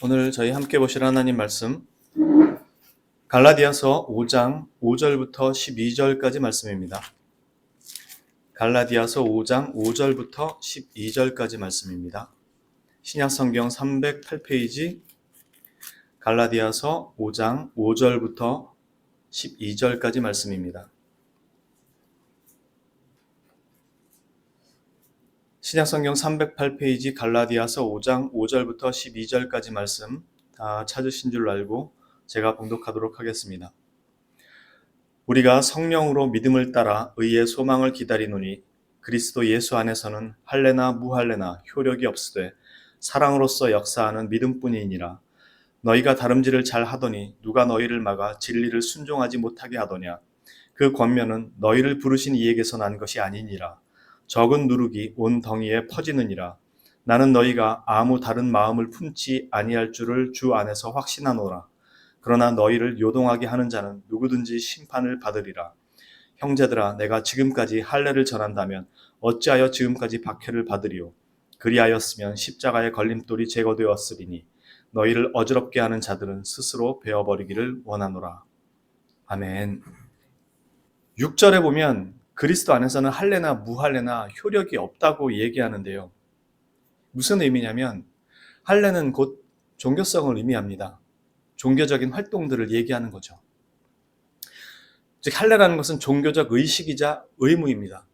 오늘 저희 함께 보실 하나님 말씀 갈라디아서 5장 5절부터 12절까지 말씀입니다. 갈라디아서 5장 5절부터 12절까지 말씀입니다. 신약성경 308페이지 갈라디아서 5장 5절부터 12절까지 말씀입니다. 신약성경 308페이지 갈라디아서 5장 5절부터 12절까지 말씀 다 찾으신 줄 알고 제가 봉독하도록 하겠습니다. 우리가 성령으로 믿음을 따라 의의 소망을 기다리노니 그리스도 예수 안에서는 할례나 무할례나 효력이 없으되 사랑으로서 역사하는 믿음뿐이니라. 너희가 다름질을 잘 하더니 누가 너희를 막아 진리를 순종하지 못하게 하더냐. 그 권면은 너희를 부르신 이에게서 난 것이 아니니라. 적은 누룩이 온 덩이에 퍼지느니라. 나는 너희가 아무 다른 마음을 품지 아니할 줄을 주 안에서 확신하노라. 그러나 너희를 요동하게 하는 자는 누구든지 심판을 받으리라. 형제들아, 내가 지금까지 할례를 전한다면 어찌하여 지금까지 박해를 받으리요. 그리하였으면 십자가의 걸림돌이 제거되었으리니 너희를 어지럽게 하는 자들은 스스로 베어버리기를 원하노라. 아멘. 6절에 보면 그리스도 안에서는 할례나 무할례나 효력이 없다고 얘기하는데요. 무슨 의미냐면 할례는 곧 종교성을 의미합니다. 종교적인 활동들을 얘기하는 거죠. 즉 할례라는 것은 종교적 의식이자 의무입니다.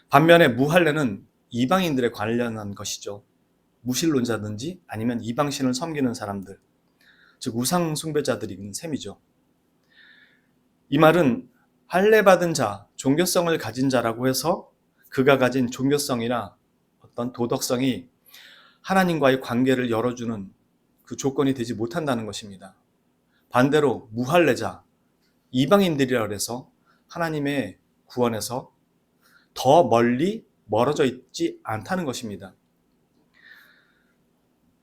반면에 무할례는 이방인들에 관련한 것이죠. 무신론자든지 아니면 이방신을 섬기는 사람들, 즉 우상 숭배자들인 셈이죠. 이 말은 할례 받은 자, 종교성을 가진 자라고 해서 그가 가진 종교성이나 어떤 도덕성이 하나님과의 관계를 열어주는 그 조건이 되지 못한다는 것입니다. 반대로 무할례자, 이방인들이라 해서 하나님의 구원에서 더 멀리 멀어져 있지 않다는 것입니다.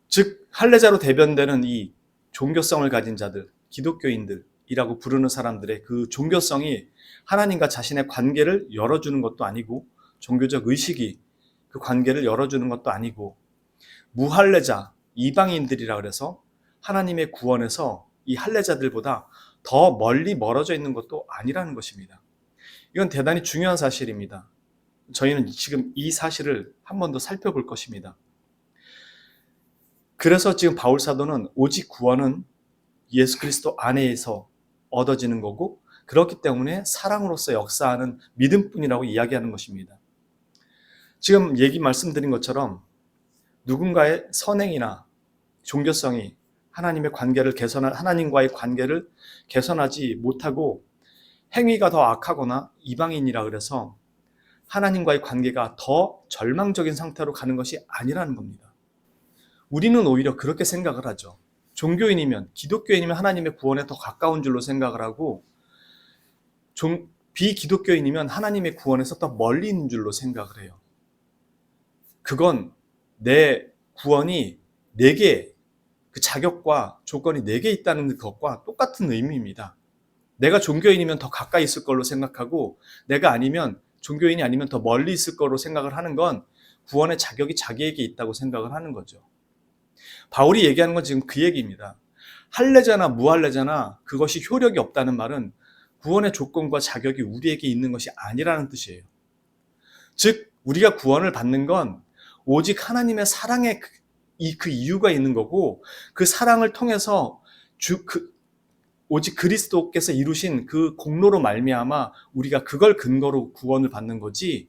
즉 할례자로 대변되는 이 종교성을 가진 자들, 기독교인들이라고 부르는 사람들의 그 종교성이 하나님과 자신의 관계를 열어주는 것도 아니고 종교적 의식이 그 관계를 열어주는 것도 아니고 무할례자, 이방인들이라 그래서 하나님의 구원에서 이 할례자들보다 더 멀리 멀어져 있는 것도 아니라는 것입니다. 이건 대단히 중요한 사실입니다. 저희는 지금 이 사실을 한 번 더 살펴볼 것입니다. 그래서 지금 바울 사도는 오직 구원은 예수 그리스도 안에서 얻어지는 거고 그렇기 때문에 사랑으로서 역사하는 믿음뿐이라고 이야기하는 것입니다. 지금 말씀드린 것처럼 누군가의 선행이나 종교성이 하나님과의 관계를 개선하지 못하고 행위가 더 악하거나 이방인이라 그래서 하나님과의 관계가 더 절망적인 상태로 가는 것이 아니라는 겁니다. 우리는 오히려 그렇게 생각을 하죠. 종교인이면, 기독교인이면 하나님의 구원에 더 가까운 줄로 생각을 하고 비기독교인이면 하나님의 구원에서 더 멀리 있는 줄로 생각을 해요. 그건 내 구원이 내게 그 자격과 조건이 내게 있다는 것과 똑같은 의미입니다. 내가 종교인이면 더 가까이 있을 걸로 생각하고 내가 아니면 종교인이 아니면 더 멀리 있을 거로 생각을 하는 건 구원의 자격이 자기에게 있다고 생각을 하는 거죠. 바울이 얘기하는 건 지금 그 얘기입니다. 할례자나 무할례자나 그것이 효력이 없다는 말은 구원의 조건과 자격이 우리에게 있는 것이 아니라는 뜻이에요. 즉 우리가 구원을 받는 건 오직 하나님의 사랑의 그 이유가 있는 거고 그 사랑을 통해서 오직 그리스도께서 이루신 그 공로로 말미암아 우리가 그걸 근거로 구원을 받는 거지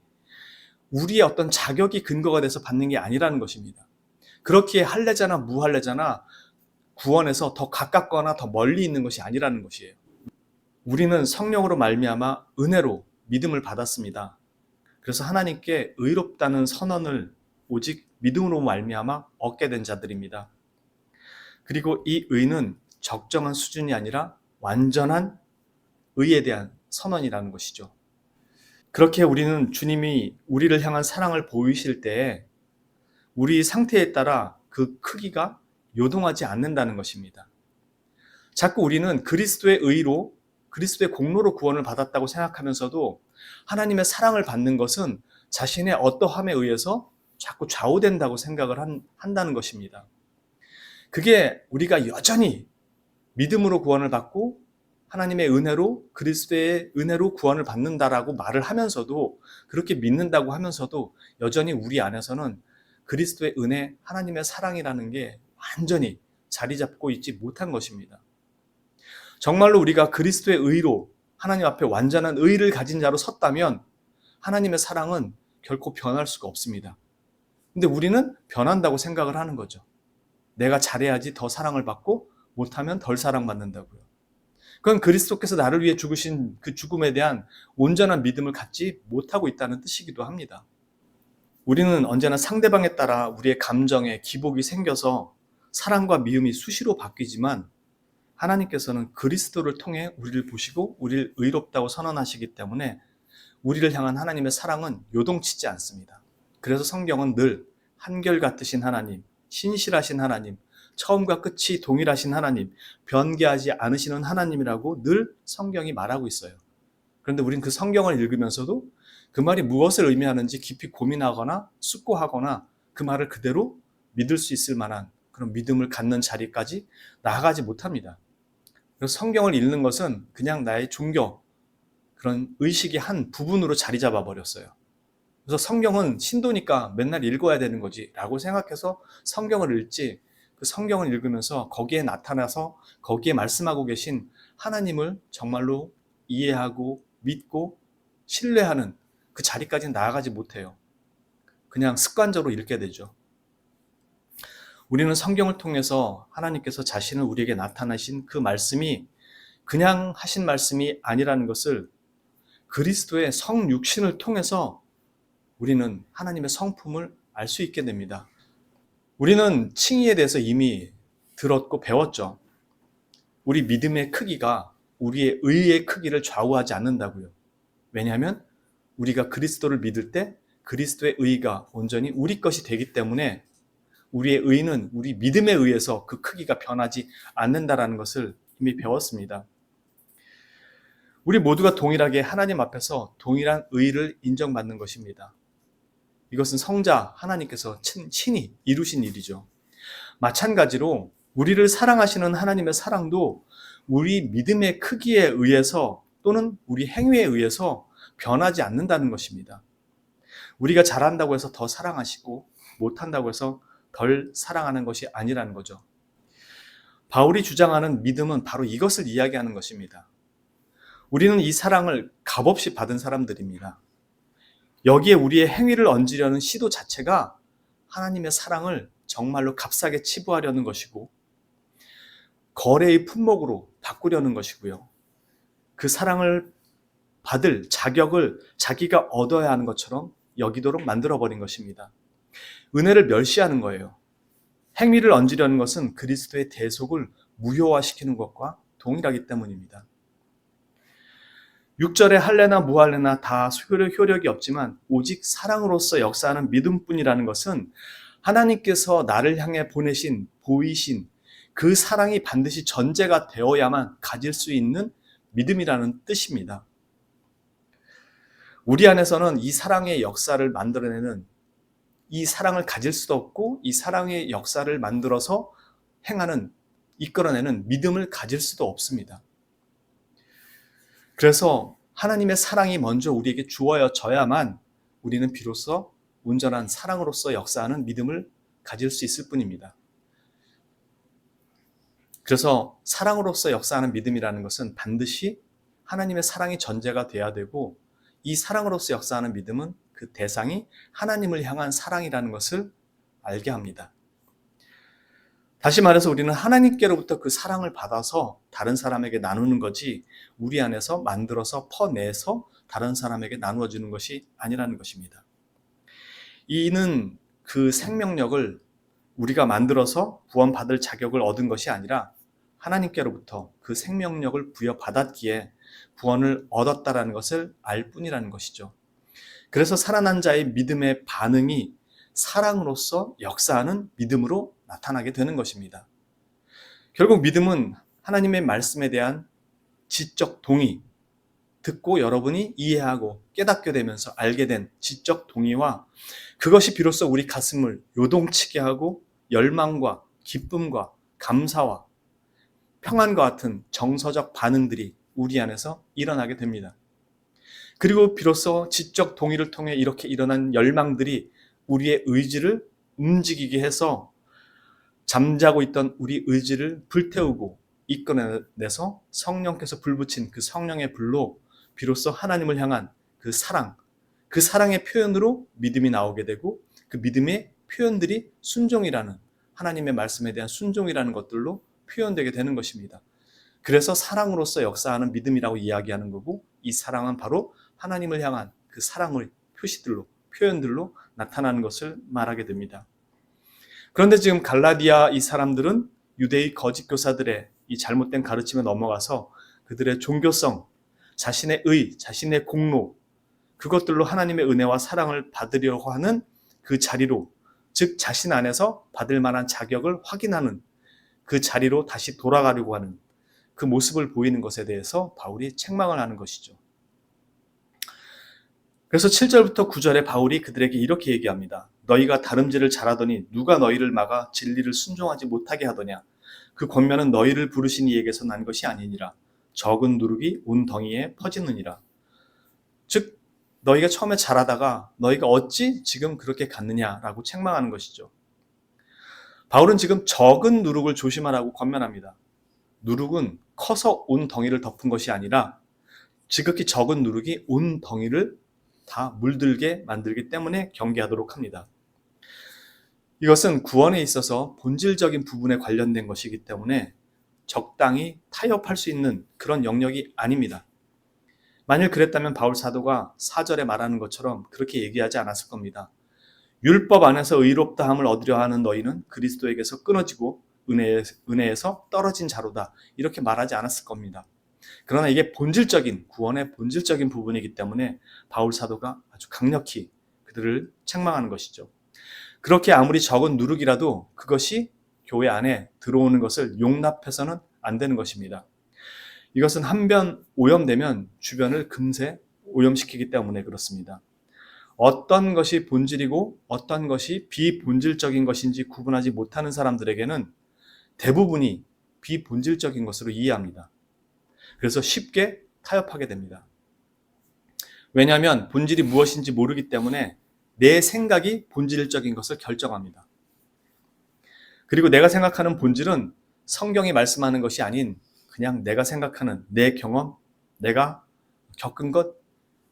우리의 어떤 자격이 근거가 돼서 받는 게 아니라는 것입니다. 그렇기에 할례자나 무할례자나 구원에서 더 가깝거나 더 멀리 있는 것이 아니라는 것이에요. 우리는 성령으로 말미암아 은혜로 믿음을 받았습니다. 그래서 하나님께 의롭다는 선언을 오직 믿음으로 말미암아 얻게 된 자들입니다. 그리고 이 의는 적정한 수준이 아니라 완전한 의에 대한 선언이라는 것이죠. 그렇게 우리는 주님이 우리를 향한 사랑을 보이실 때에 우리 상태에 따라 그 크기가 요동하지 않는다는 것입니다. 자꾸 우리는 그리스도의 의로, 그리스도의 공로로 구원을 받았다고 생각하면서도 하나님의 사랑을 받는 것은 자신의 어떠함에 의해서 자꾸 좌우된다고 생각을 한다는 것입니다. 그게 우리가 여전히 믿음으로 구원을 받고 하나님의 은혜로, 그리스도의 은혜로 구원을 받는다라고 말을 하면서도, 그렇게 믿는다고 하면서도 여전히 우리 안에서는 그리스도의 은혜, 하나님의 사랑이라는 게 완전히 자리 잡고 있지 못한 것입니다. 정말로 우리가 그리스도의 의로 하나님 앞에 완전한 의를 가진 자로 섰다면 하나님의 사랑은 결코 변할 수가 없습니다. 근데 우리는 변한다고 생각을 하는 거죠. 내가 잘해야지 더 사랑을 받고 못하면 덜 사랑받는다고요. 그건 그리스도께서 나를 위해 죽으신 그 죽음에 대한 온전한 믿음을 갖지 못하고 있다는 뜻이기도 합니다. 우리는 언제나 상대방에 따라 우리의 감정에 기복이 생겨서 사랑과 미움이 수시로 바뀌지만 하나님께서는 그리스도를 통해 우리를 보시고 우리를 의롭다고 선언하시기 때문에 우리를 향한 하나님의 사랑은 요동치지 않습니다. 그래서 성경은 늘 한결같으신 하나님, 신실하신 하나님, 처음과 끝이 동일하신 하나님, 변개하지 않으시는 하나님이라고 늘 성경이 말하고 있어요. 그런데 우린 그 성경을 읽으면서도 그 말이 무엇을 의미하는지 깊이 고민하거나 숙고하거나 그 말을 그대로 믿을 수 있을 만한 그런 믿음을 갖는 자리까지 나아가지 못합니다. 그래서 성경을 읽는 것은 그냥 나의 종교, 그런 의식의 한 부분으로 자리 잡아 버렸어요. 그래서 성경은 신도니까 맨날 읽어야 되는 거지 라고 생각해서 성경을 읽지, 그 성경을 읽으면서 거기에 나타나서 거기에 말씀하고 계신 하나님을 정말로 이해하고 믿고 신뢰하는 그 자리까지는 나아가지 못해요. 그냥 습관적으로 읽게 되죠. 우리는 성경을 통해서 하나님께서 자신을 우리에게 나타나신 그 말씀이 그냥 하신 말씀이 아니라는 것을 그리스도의 성육신을 통해서 우리는 하나님의 성품을 알 수 있게 됩니다. 우리는 칭의에 대해서 이미 들었고 배웠죠. 우리 믿음의 크기가 우리의 의의 크기를 좌우하지 않는다고요. 왜냐하면 우리가 그리스도를 믿을 때 그리스도의 의가 온전히 우리 것이 되기 때문에 우리의 의는 우리 믿음에 의해서 그 크기가 변하지 않는다라는 것을 이미 배웠습니다. 우리 모두가 동일하게 하나님 앞에서 동일한 의를 인정받는 것입니다. 이것은 성자 하나님께서 친히 이루신 일이죠. 마찬가지로 우리를 사랑하시는 하나님의 사랑도 우리 믿음의 크기에 의해서 또는 우리 행위에 의해서 변하지 않는다는 것입니다. 우리가 잘한다고 해서 더 사랑하시고 못한다고 해서 덜 사랑하는 것이 아니라는 거죠. 바울이 주장하는 믿음은 바로 이것을 이야기하는 것입니다. 우리는 이 사랑을 값없이 받은 사람들입니다. 여기에 우리의 행위를 얹으려는 시도 자체가 하나님의 사랑을 정말로 값싸게 치부하려는 것이고 거래의 품목으로 바꾸려는 것이고요. 그 사랑을 받을 자격을 자기가 얻어야 하는 것처럼 여기도록 만들어버린 것입니다. 은혜를 멸시하는 거예요. 행위를 얹으려는 것은 그리스도의 대속을 무효화시키는 것과 동일하기 때문입니다. 6절에 할례나 무할례나 다 효력이 없지만 오직 사랑으로서 역사하는 믿음뿐이라는 것은 하나님께서 나를 향해 보내신 보이신 그 사랑이 반드시 전제가 되어야만 가질 수 있는 믿음이라는 뜻입니다. 우리 안에서는 이 사랑의 역사를 만들어내는, 이 사랑을 가질 수도 없고 이 사랑의 역사를 만들어서 행하는, 이끌어내는 믿음을 가질 수도 없습니다. 그래서 하나님의 사랑이 먼저 우리에게 주어져야만 우리는 비로소 온전한 사랑으로서 역사하는 믿음을 가질 수 있을 뿐입니다. 그래서 사랑으로서 역사하는 믿음이라는 것은 반드시 하나님의 사랑이 전제가 돼야 되고, 이 사랑으로서 역사하는 믿음은 그 대상이 하나님을 향한 사랑이라는 것을 알게 합니다. 다시 말해서 우리는 하나님께로부터 그 사랑을 받아서 다른 사람에게 나누는 거지 우리 안에서 만들어서 퍼내서 다른 사람에게 나누어 주는 것이 아니라는 것입니다. 이는 그 생명력을 우리가 만들어서 구원받을 자격을 얻은 것이 아니라 하나님께로부터 그 생명력을 부여받았기에 구원을 얻었다라는 것을 알 뿐이라는 것이죠. 그래서 살아난 자의 믿음의 반응이 사랑으로서 역사하는 믿음으로 나타나게 되는 것입니다. 결국 믿음은 하나님의 말씀에 대한 지적 동의, 듣고 여러분이 이해하고 깨닫게 되면서 알게 된 지적 동의와 그것이 비로소 우리 가슴을 요동치게 하고 열망과 기쁨과 감사와 평안과 같은 정서적 반응들이 우리 안에서 일어나게 됩니다. 그리고 비로소 지적 동의를 통해 이렇게 일어난 열망들이 우리의 의지를 움직이게 해서 잠자고 있던 우리 의지를 불태우고 이끌어내서 성령께서 불붙인 그 성령의 불로 비로소 하나님을 향한 그 사랑, 그 사랑의 표현으로 믿음이 나오게 되고 그 믿음의 표현들이 순종이라는, 하나님의 말씀에 대한 순종이라는 것들로 표현되게 되는 것입니다. 그래서 사랑으로서 역사하는 믿음이라고 이야기하는 거고, 이 사랑은 바로 하나님을 향한 그 사랑의 표시들로, 표현들로 나타나는 것을 말하게 됩니다. 그런데 지금 갈라디아 이 사람들은 유대의 거짓 교사들의 이 잘못된 가르침에 넘어가서 그들의 종교성, 자신의 의, 자신의 공로, 그것들로 하나님의 은혜와 사랑을 받으려고 하는 그 자리로, 즉 자신 안에서 받을 만한 자격을 확인하는 그 자리로 다시 돌아가려고 하는 그 모습을 보이는 것에 대해서 바울이 책망을 하는 것이죠. 그래서 7절부터 9절에 바울이 그들에게 이렇게 얘기합니다. 너희가 다름질을 잘하더니 누가 너희를 막아 진리를 순종하지 못하게 하더냐. 그 권면은 너희를 부르신 이에게서 난 것이 아니니라. 적은 누룩이 온 덩이에 퍼지느니라. 즉 너희가 처음에 잘하다가 너희가 어찌 지금 그렇게 갔느냐라고 책망하는 것이죠. 바울은 지금 적은 누룩을 조심하라고 권면합니다. 누룩은 커서 온 덩이를 덮은 것이 아니라 지극히 적은 누룩이 온 덩이를 다 물들게 만들기 때문에 경계하도록 합니다. 이것은 구원에 있어서 본질적인 부분에 관련된 것이기 때문에 적당히 타협할 수 있는 그런 영역이 아닙니다. 만일 그랬다면 바울 사도가 4절에 말하는 것처럼 그렇게 얘기하지 않았을 겁니다. 율법 안에서 의롭다함을 얻으려 하는 너희는 그리스도에게서 끊어지고 은혜에서 떨어진 자로다. 이렇게 말하지 않았을 겁니다. 그러나 이게 본질적인, 구원의 본질적인 부분이기 때문에 바울 사도가 아주 강력히 그들을 책망하는 것이죠. 그렇게 아무리 적은 누룩이라도 그것이 교회 안에 들어오는 것을 용납해서는 안 되는 것입니다. 이것은 한 번 오염되면 주변을 금세 오염시키기 때문에 그렇습니다. 어떤 것이 본질이고 어떤 것이 비본질적인 것인지 구분하지 못하는 사람들에게는 대부분이 비본질적인 것으로 이해합니다. 그래서 쉽게 타협하게 됩니다. 왜냐하면 본질이 무엇인지 모르기 때문에 내 생각이 본질적인 것을 결정합니다. 그리고 내가 생각하는 본질은 성경이 말씀하는 것이 아닌 그냥 내가 생각하는 내 경험, 내가 겪은 것,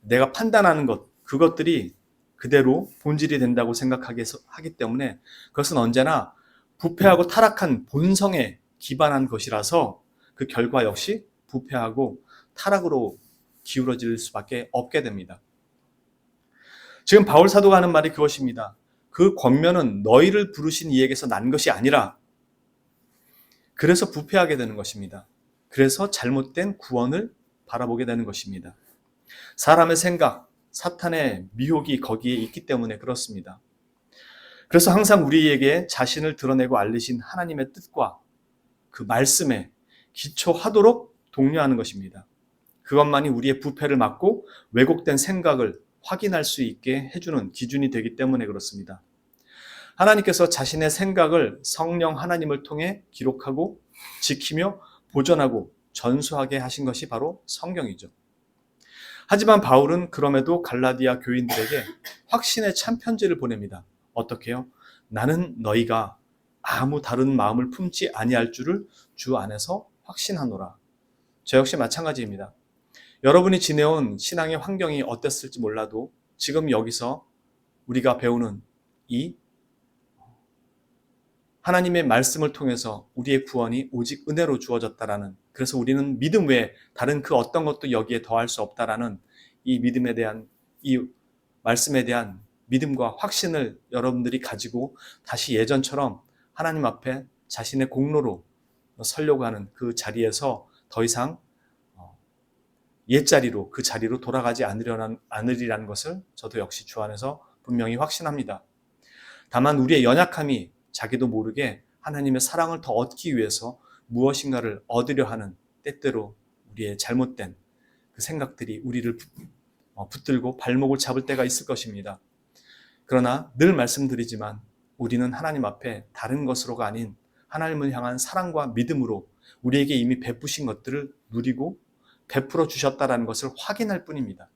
내가 판단하는 것, 그것들이 그대로 본질이 된다고 생각하기 때문에 그것은 언제나 부패하고 타락한 본성에 기반한 것이라서 그 결과 역시 부패하고 타락으로 기울어질 수밖에 없게 됩니다. 지금 바울 사도가 하는 말이 그것입니다. 그 권면은 너희를 부르신 이에게서 난 것이 아니라 그래서 부패하게 되는 것입니다. 그래서 잘못된 구원을 바라보게 되는 것입니다. 사람의 생각, 사탄의 미혹이 거기에 있기 때문에 그렇습니다. 그래서 항상 우리에게 자신을 드러내고 알리신 하나님의 뜻과 그 말씀에 기초하도록 독려하는 것입니다. 그것만이 우리의 부패를 막고 왜곡된 생각을 확인할 수 있게 해주는 기준이 되기 때문에 그렇습니다. 하나님께서 자신의 생각을 성령 하나님을 통해 기록하고 지키며 보존하고 전수하게 하신 것이 바로 성경이죠. 하지만 바울은 그럼에도 갈라디아 교인들에게 확신의 참 편지를 보냅니다. 어떻게요? 나는 너희가 아무 다른 마음을 품지 아니할 줄을 주 안에서 확신하노라. 저 역시 마찬가지입니다. 여러분이 지내온 신앙의 환경이 어땠을지 몰라도 지금 여기서 우리가 배우는 이 하나님의 말씀을 통해서 우리의 구원이 오직 은혜로 주어졌다라는, 그래서 우리는 믿음 외에 다른 그 어떤 것도 여기에 더할 수 없다라는 이 믿음에 대한, 이 말씀에 대한 믿음과 확신을 여러분들이 가지고 다시 예전처럼 하나님 앞에 자신의 공로로 서려고 하는 그 자리에서 더 이상 옛자리로, 그 자리로 돌아가지 않으리라는 것을 저도 역시 주 안에서 분명히 확신합니다. 다만 우리의 연약함이 자기도 모르게 하나님의 사랑을 더 얻기 위해서 무엇인가를 얻으려 하는, 때때로 우리의 잘못된 그 생각들이 우리를 붙들고 발목을 잡을 때가 있을 것입니다. 그러나 늘 말씀드리지만 우리는 하나님 앞에 다른 것으로가 아닌 하나님을 향한 사랑과 믿음으로 우리에게 이미 베푸신 것들을 누리고 베풀어 주셨다라는 것을 확인할 뿐입니다.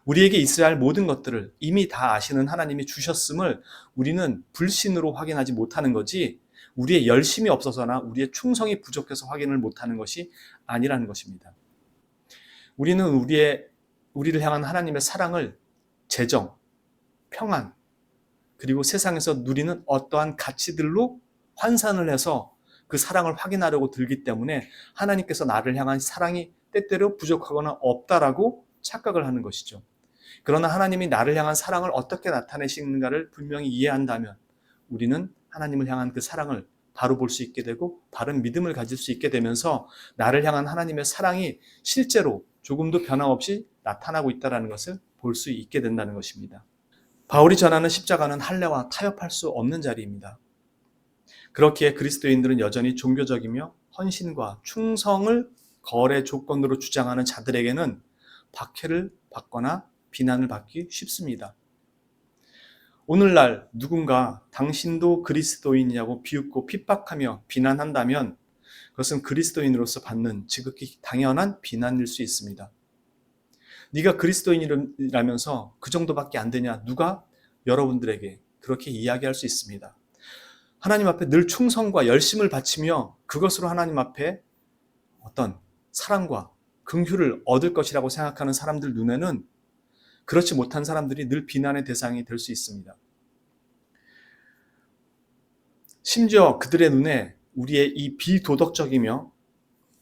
우리에게 있어야 할 모든 것들을 이미 다 아시는 하나님이 주셨음을 우리는 불신으로 확인하지 못하는 거지, 우리의 열심이 없어서나 우리의 충성이 부족해서 확인을 못하는 것이 아니라는 것입니다. 우리는 우리를 향한 하나님의 사랑을 재정, 평안, 그리고 세상에서 누리는 어떠한 가치들로 환산을 해서 그 사랑을 확인하려고 들기 때문에 하나님께서 나를 향한 사랑이 때때로 부족하거나 없다라고 착각을 하는 것이죠. 그러나 하나님이 나를 향한 사랑을 어떻게 나타내시는가를 분명히 이해한다면 우리는 하나님을 향한 그 사랑을 바로 볼 수 있게 되고 바른 믿음을 가질 수 있게 되면서 나를 향한 하나님의 사랑이 실제로 조금도 변함없이 나타나고 있다는 것을 볼 수 있게 된다는 것입니다. 바울이 전하는 십자가는 할례와 타협할 수 없는 자리입니다. 그렇기에 그리스도인들은 여전히 종교적이며 헌신과 충성을 거래 조건으로 주장하는 자들에게는 박해를 받거나 비난을 받기 쉽습니다. 오늘날 누군가 당신도 그리스도인이냐고 비웃고 핍박하며 비난한다면 그것은 그리스도인으로서 받는 지극히 당연한 비난일 수 있습니다. 네가 그리스도인이라면서 그 정도밖에 안 되냐? 누가 여러분들에게 그렇게 이야기할 수 있습니다. 하나님 앞에 늘 충성과 열심을 바치며 그것으로 하나님 앞에 어떤 사랑과 긍휼을 얻을 것이라고 생각하는 사람들 눈에는 그렇지 못한 사람들이 늘 비난의 대상이 될 수 있습니다. 심지어 그들의 눈에 우리의 이 비도덕적이며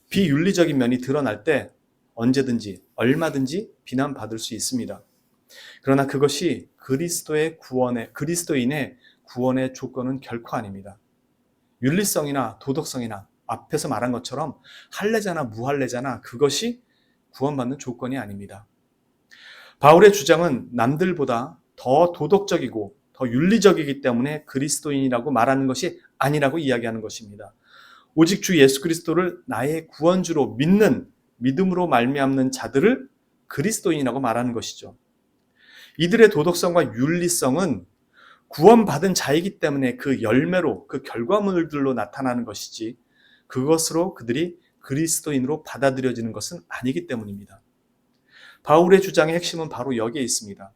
비윤리적인 면이 드러날 때 언제든지 얼마든지 비난받을 수 있습니다. 그러나 그것이 그리스도인의 구원의 조건은 결코 아닙니다. 윤리성이나 도덕성이나 앞에서 말한 것처럼 할례자나 무할례자나 그것이 구원받는 조건이 아닙니다. 바울의 주장은 남들보다 더 도덕적이고 더 윤리적이기 때문에 그리스도인이라고 말하는 것이 아니라고 이야기하는 것입니다. 오직 주 예수 그리스도를 나의 구원주로 믿음으로 말미암는 자들을 그리스도인이라고 말하는 것이죠. 이들의 도덕성과 윤리성은 구원받은 자이기 때문에 그 열매로, 그 결과물들로 나타나는 것이지 그것으로 그들이 그리스도인으로 받아들여지는 것은 아니기 때문입니다. 바울의 주장의 핵심은 바로 여기에 있습니다.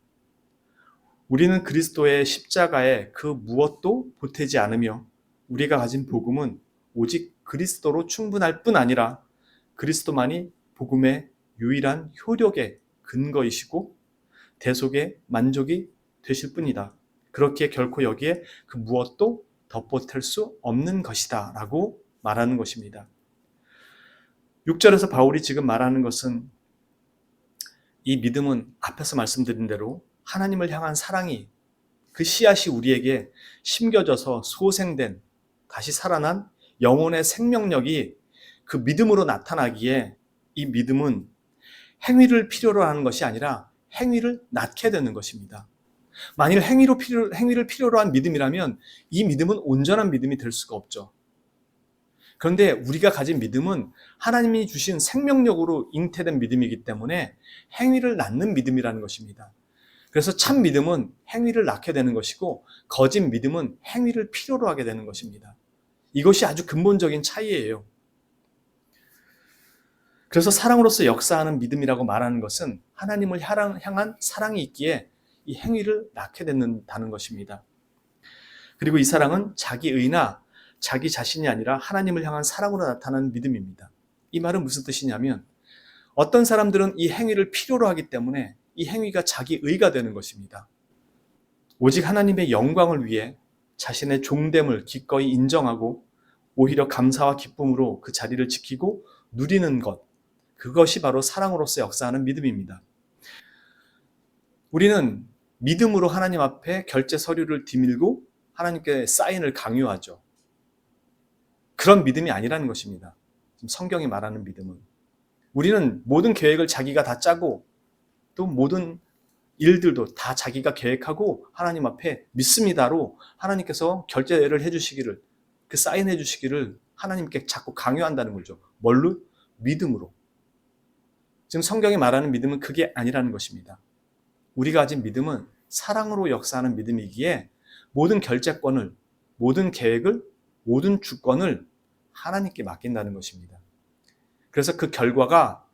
우리는 그리스도의 십자가에 그 무엇도 보태지 않으며 우리가 가진 복음은 오직 그리스도로 충분할 뿐 아니라 그리스도만이 복음의 유일한 효력의 근거이시고 대속의 만족이 되실 뿐이다. 그렇기에 결코 여기에 그 무엇도 덧보탤 수 없는 것이다 라고 말하는 것입니다. 6절에서 바울이 지금 말하는 것은 이 믿음은 앞에서 말씀드린 대로 하나님을 향한 사랑이 그 씨앗이 우리에게 심겨져서 소생된 다시 살아난 영혼의 생명력이 그 믿음으로 나타나기에 이 믿음은 행위를 필요로 하는 것이 아니라 행위를 낳게 되는 것입니다. 만일 행위를 필요로 한 믿음이라면 이 믿음은 온전한 믿음이 될 수가 없죠. 그런데 우리가 가진 믿음은 하나님이 주신 생명력으로 잉태된 믿음이기 때문에 행위를 낳는 믿음이라는 것입니다. 그래서 참 믿음은 행위를 낳게 되는 것이고 거짓 믿음은 행위를 필요로 하게 되는 것입니다. 이것이 아주 근본적인 차이예요. 그래서 사랑으로서 역사하는 믿음이라고 말하는 것은 하나님을 향한 사랑이 있기에 이 행위를 낳게 된다는 것입니다. 그리고 이 사랑은 자기 의나 자기 자신이 아니라 하나님을 향한 사랑으로 나타나는 믿음입니다. 이 말은 무슨 뜻이냐면 어떤 사람들은 이 행위를 필요로 하기 때문에 이 행위가 자기 의가 되는 것입니다. 오직 하나님의 영광을 위해 자신의 종됨을 기꺼이 인정하고 오히려 감사와 기쁨으로 그 자리를 지키고 누리는 것, 그것이 바로 사랑으로서 역사하는 믿음입니다. 우리는 믿음으로 하나님 앞에 결제 서류를 뒤밀고 하나님께 사인을 강요하죠. 그런 믿음이 아니라는 것입니다. 지금 성경이 말하는 믿음은. 우리는 모든 계획을 자기가 다 짜고 또 모든 일들도 다 자기가 계획하고 하나님 앞에 믿습니다로 하나님께서 결제를 해주시기를, 그 사인해 주시기를 하나님께 자꾸 강요한다는 거죠. 뭘로? 믿음으로. 지금 성경이 말하는 믿음은 그게 아니라는 것입니다. 우리가 가진 믿음은 사랑으로 역사하는 믿음이기에 모든 결제권을, 모든 계획을 모든 주권을 하나님께 맡긴다는 것입니다. 그래서 그 결과가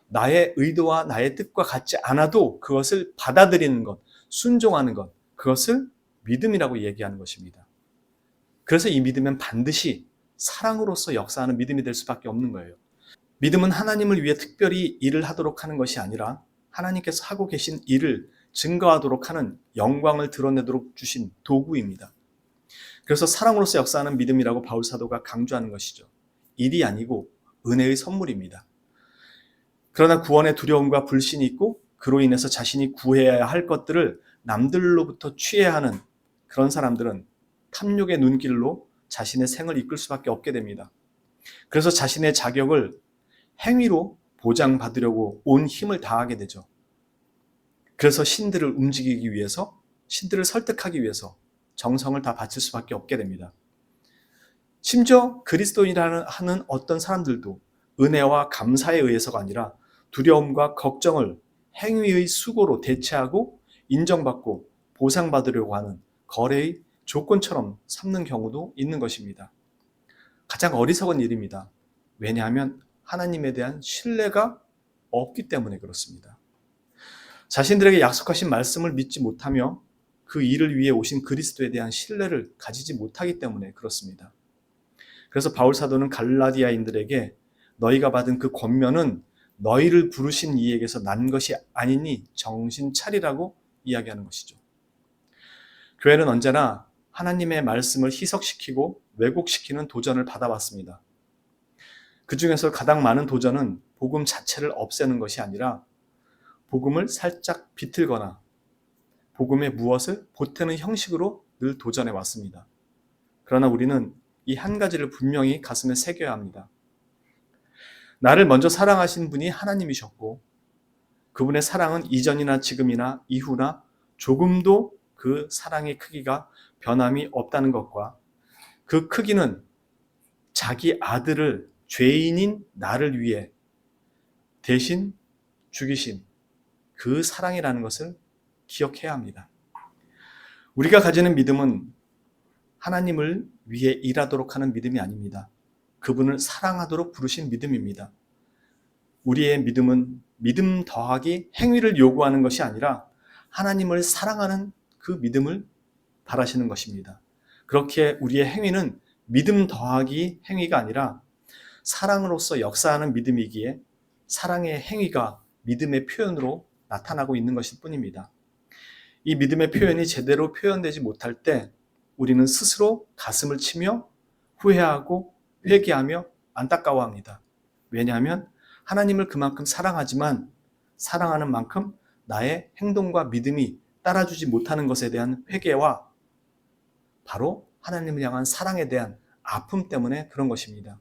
나의 의도와 나의 뜻과 같지 않아도 그것을 받아들이는 것, 순종하는 것, 그것을 믿음이라고 얘기하는 것입니다. 그래서 이 믿음은 반드시 사랑으로서 역사하는 믿음이 될 수밖에 없는 거예요. 믿음은 하나님을 위해 특별히 일을 하도록 하는 것이 아니라 하나님께서 하고 계신 일을 증거하도록 하는, 영광을 드러내도록 주신 도구입니다. 그래서 사랑으로서 역사하는 믿음이라고 바울 사도가 강조하는 것이죠. 일이 아니고 은혜의 선물입니다. 그러나 구원의 두려움과 불신이 있고 그로 인해서 자신이 구해야 할 것들을 남들로부터 취해야 하는 그런 사람들은 탐욕의 눈길로 자신의 생을 이끌 수밖에 없게 됩니다. 그래서 자신의 자격을 행위로 보장받으려고 온 힘을 다하게 되죠. 그래서 신들을 움직이기 위해서, 신들을 설득하기 위해서 정성을 다 바칠 수밖에 없게 됩니다. 심지어 그리스도인이라는 하는 어떤 사람들도 은혜와 감사에 의해서가 아니라 두려움과 걱정을 행위의 수고로 대체하고 인정받고 보상받으려고 하는 거래의 조건처럼 삼는 경우도 있는 것입니다. 가장 어리석은 일입니다. 왜냐하면 하나님에 대한 신뢰가 없기 때문에 그렇습니다. 자신들에게 약속하신 말씀을 믿지 못하며 그 일을 위해 오신 그리스도에 대한 신뢰를 가지지 못하기 때문에 그렇습니다. 그래서 바울 사도는 갈라디아인들에게 너희가 받은 그 권면은 너희를 부르신 이에게서 난 것이 아니니 정신 차리라고 이야기하는 것이죠. 교회는 언제나 하나님의 말씀을 희석시키고 왜곡시키는 도전을 받아왔습니다. 그 중에서 가장 많은 도전은 복음 자체를 없애는 것이 아니라 복음을 살짝 비틀거나 복음의 무엇을 보태는 형식으로 늘 도전해 왔습니다. 그러나 우리는 이 한 가지를 분명히 가슴에 새겨야 합니다. 나를 먼저 사랑하신 분이 하나님이셨고 그분의 사랑은 이전이나 지금이나 이후나 조금도 그 사랑의 크기가 변함이 없다는 것과 그 크기는 자기 아들을 죄인인 나를 위해 대신 죽이신 그 사랑이라는 것을 기억해야 합니다. 우리가 가지는 믿음은 하나님을 위해 일하도록 하는 믿음이 아닙니다. 그분을 사랑하도록 부르신 믿음입니다. 우리의 믿음은 믿음 더하기 행위를 요구하는 것이 아니라 하나님을 사랑하는 그 믿음을 바라시는 것입니다. 그렇게 우리의 행위는 믿음 더하기 행위가 아니라 사랑으로서 역사하는 믿음이기에 사랑의 행위가 믿음의 표현으로 나타나고 있는 것일 뿐입니다. 이 믿음의 표현이 제대로 표현되지 못할 때 우리는 스스로 가슴을 치며 후회하고 회개하며 안타까워합니다. 왜냐하면 하나님을 그만큼 사랑하지만 사랑하는 만큼 나의 행동과 믿음이 따라주지 못하는 것에 대한 회개와 바로 하나님을 향한 사랑에 대한 아픔 때문에 그런 것입니다.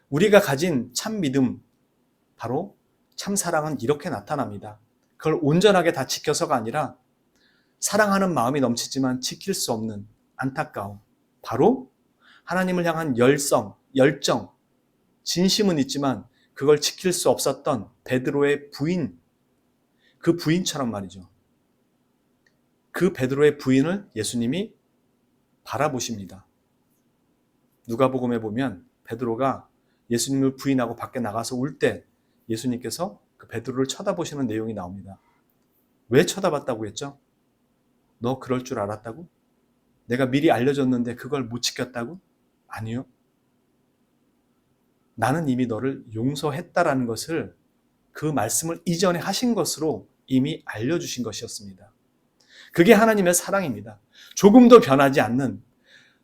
우리가 가진 참 믿음, 바로 참 사랑은 이렇게 나타납니다. 그걸 온전하게 다 지켜서가 아니라 사랑하는 마음이 넘치지만 지킬 수 없는 안타까움, 바로 하나님을 향한 열정, 진심은 있지만 그걸 지킬 수 없었던 베드로의 부인, 그 부인처럼 말이죠. 그 베드로의 부인을 예수님이 바라보십니다. 누가복음에 보면 베드로가 예수님을 부인하고 밖에 나가서 울 때 예수님께서 그 베드로를 쳐다보시는 내용이 나옵니다. 왜 쳐다봤다고 했죠? 너 그럴 줄 알았다고? 내가 미리 알려줬는데 그걸 못 지켰다고? 아니요. 나는 이미 너를 용서했다라는 것을 그 말씀을 이전에 하신 것으로 이미 알려주신 것이었습니다. 그게 하나님의 사랑입니다. 조금도 변하지 않는,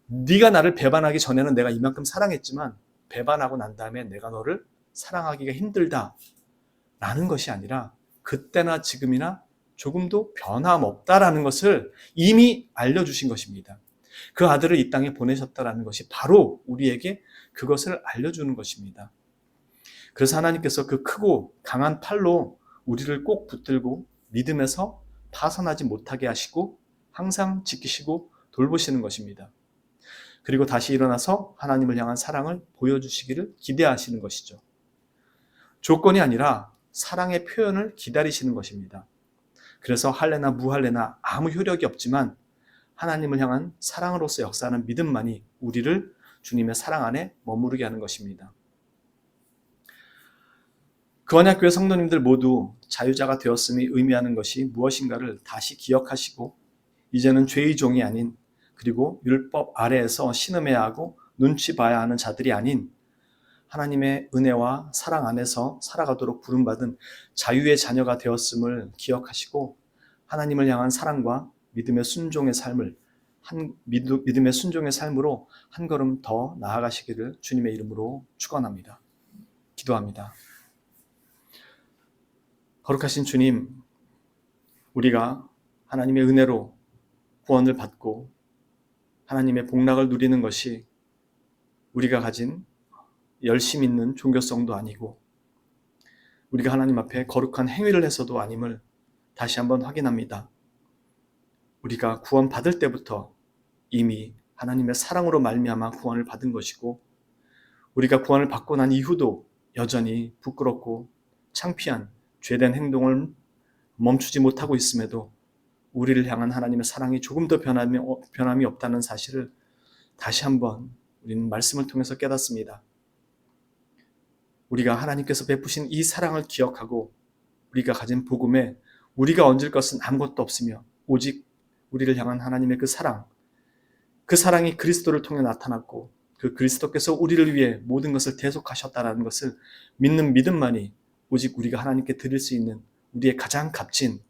네가 나를 배반하기 전에는 내가 이만큼 사랑했지만 배반하고 난 다음에 내가 너를 사랑하기가 힘들다라는 것이 아니라 그때나 지금이나 조금도 변함없다라는 것을 이미 알려주신 것입니다. 그 아들을 이 땅에 보내셨다라는 것이 바로 우리에게 그것을 알려주는 것입니다. 그래서 하나님께서 그 크고 강한 팔로 우리를 꼭 붙들고 믿음에서 파산하지 못하게 하시고 항상 지키시고 돌보시는 것입니다. 그리고 다시 일어나서 하나님을 향한 사랑을 보여주시기를 기대하시는 것이죠. 조건이 아니라 사랑의 표현을 기다리시는 것입니다. 그래서 할래나 무할래나 아무 효력이 없지만 하나님을 향한 사랑으로서 역사하는 믿음만이 우리를 주님의 사랑 안에 머무르게 하는 것입니다. 그원약교회 성도님들 모두 자유자가 되었음이 의미하는 것이 무엇인가를 다시 기억하시고 이제는 죄의 종이 아닌, 그리고 율법 아래에서 신음해야 하고 눈치 봐야 하는 자들이 아닌 하나님의 은혜와 사랑 안에서 살아가도록 부름받은 자유의 자녀가 되었음을 기억하시고 하나님을 향한 사랑과 믿음의 순종의 삶을 믿음의 순종의 삶으로 한 걸음 더 나아가시기를 주님의 이름으로 축원합니다. 기도합니다. 거룩하신 주님, 우리가 하나님의 은혜로 구원을 받고 하나님의 복락을 누리는 것이 우리가 가진 열심 있는 종교성도 아니고 우리가 하나님 앞에 거룩한 행위를 해서도 아님을 다시 한번 확인합니다. 우리가 구원 받을 때부터 이미 하나님의 사랑으로 말미암아 구원을 받은 것이고 우리가 구원을 받고 난 이후도 여전히 부끄럽고 창피한 죄된 행동을 멈추지 못하고 있음에도 우리를 향한 하나님의 사랑이 조금 더 변함이 없다는 사실을 다시 한번 우리는 말씀을 통해서 깨닫습니다. 우리가 하나님께서 베푸신 이 사랑을 기억하고 우리가 가진 복음에 우리가 얹을 것은 아무것도 없으며 오직 우리를 향한 하나님의 그 사랑이 그리스도를 통해 나타났고 그 그리스도께서 우리를 위해 모든 것을 대속하셨다는 것을 믿는 믿음만이 오직 우리가 하나님께 드릴 수 있는 우리의 가장 값진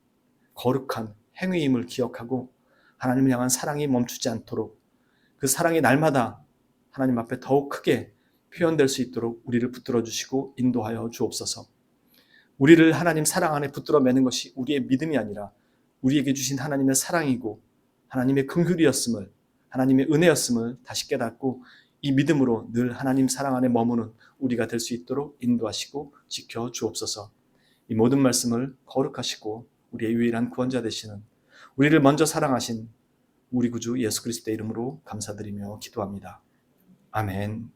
거룩한 행위임을 기억하고 하나님을 향한 사랑이 멈추지 않도록 그 사랑이 날마다 하나님 앞에 더욱 크게 표현될 수 있도록 우리를 붙들어 주시고 인도하여 주옵소서. 우리를 하나님 사랑 안에 붙들어 매는 것이 우리의 믿음이 아니라 우리에게 주신 하나님의 사랑이고 하나님의 긍휼이었음을, 하나님의 은혜였음을 다시 깨닫고 이 믿음으로 늘 하나님 사랑 안에 머무는 우리가 될 수 있도록 인도하시고 지켜 주옵소서. 이 모든 말씀을 거룩하시고 우리의 유일한 구원자 되시는 우리를 먼저 사랑하신 우리 구주 예수 그리스도의 이름으로 감사드리며 기도합니다. 아멘.